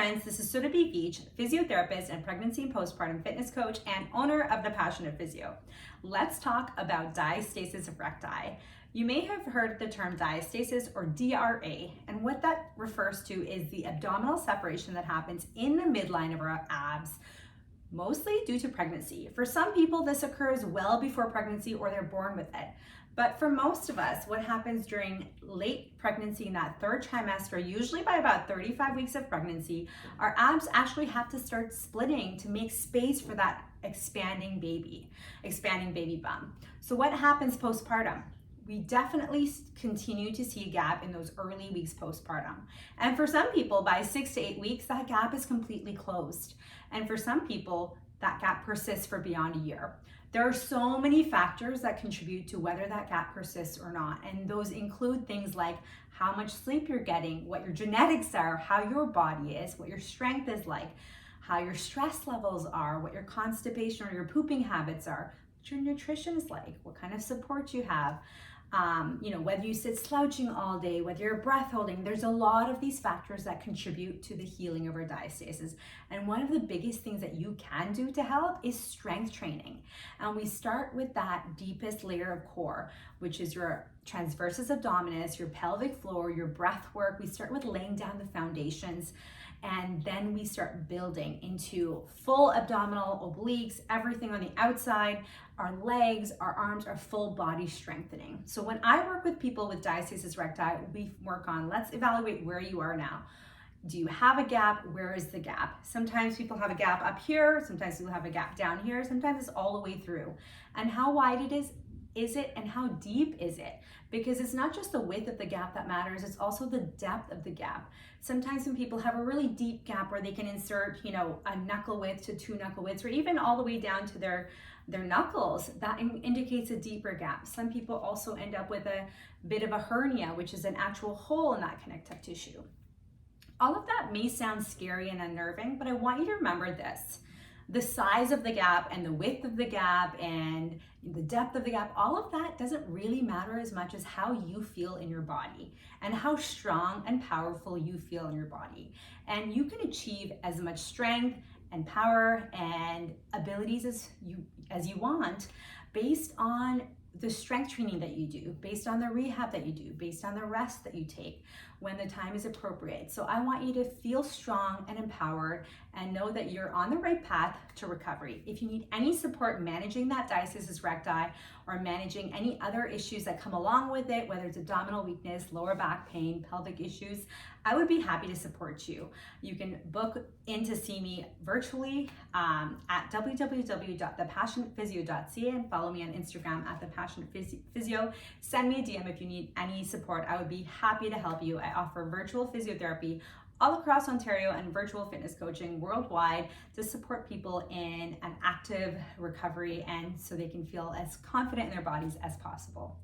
friends, this is SURABHI Beach, physiotherapist and pregnancy and postpartum fitness coach and owner of The Passionate Physio. Let's talk about diastasis recti. You may have heard the term diastasis or DRA, and what that refers to is the abdominal separation that happens in the midline of our abs, mostly due to pregnancy. For some people, this occurs well before pregnancy or they're born with it. But for most of us, what happens during late pregnancy in that third trimester, usually by about 35 weeks of pregnancy, our abs actually have to start splitting to make space for that expanding baby bump. So what happens postpartum? We definitely continue to see a gap in those early weeks postpartum. And for some people, by 6 to 8 weeks, that gap is completely closed. And for some people, that gap persists for beyond a year. There are so many factors that contribute to whether that gap persists or not. And those include things like how much sleep you're getting, what your genetics are, how your body is, what your strength is like, how your stress levels are, what your constipation or your pooping habits are, what your nutrition is like, what kind of support you have. Whether you sit slouching all day, whether you're breath holding, there's a lot of these factors that contribute to the healing of our diastasis. And one of the biggest things that you can do to help is strength training. And we start with that deepest layer of core, which is your transversus abdominis, your pelvic floor, your breath work. We start with laying down the foundations. And then we start building into full abdominal obliques, everything on the outside, our legs, our arms, our full body strengthening. So when I work with people with diastasis recti, we work on, let's evaluate where you are now. Do you have a gap? Where is the gap? Sometimes people have a gap up here, sometimes people have a gap down here, sometimes it's all the way through. And how wide it is it, and how deep is it? Because it's not just the width of the gap that matters, it's also the depth of the gap. Sometimes when people have a really deep gap where they can insert, a knuckle width to 2 knuckle widths, or even all the way down to their knuckles, that indicates a deeper gap. Some people also end up with a bit of a hernia, which is an actual hole in that connective tissue. All of that may sound scary and unnerving, but I want you to remember this. The size of the gap and the width of the gap and the depth of the gap, all of that doesn't really matter as much as how you feel in your body and how strong and powerful you feel in your body. And you can achieve as much strength and power and abilities as you want based on the strength training that you do, based on the rehab that you do, based on the rest that you take when the time is appropriate. So I want you to feel strong and empowered and know that you're on the right path to recovery. If you need any support managing that diastasis recti or managing any other issues that come along with it, whether it's abdominal weakness, lower back pain, pelvic issues, I would be happy to support you. You can book in to see me virtually at www.thepassionatephysio.ca and follow me on Instagram at thepassionatephysio. Send me a DM if you need any support. I would be happy to help you. I offer virtual physiotherapy all across Ontario and virtual fitness coaching worldwide to support people in an active recovery and so they can feel as confident in their bodies as possible.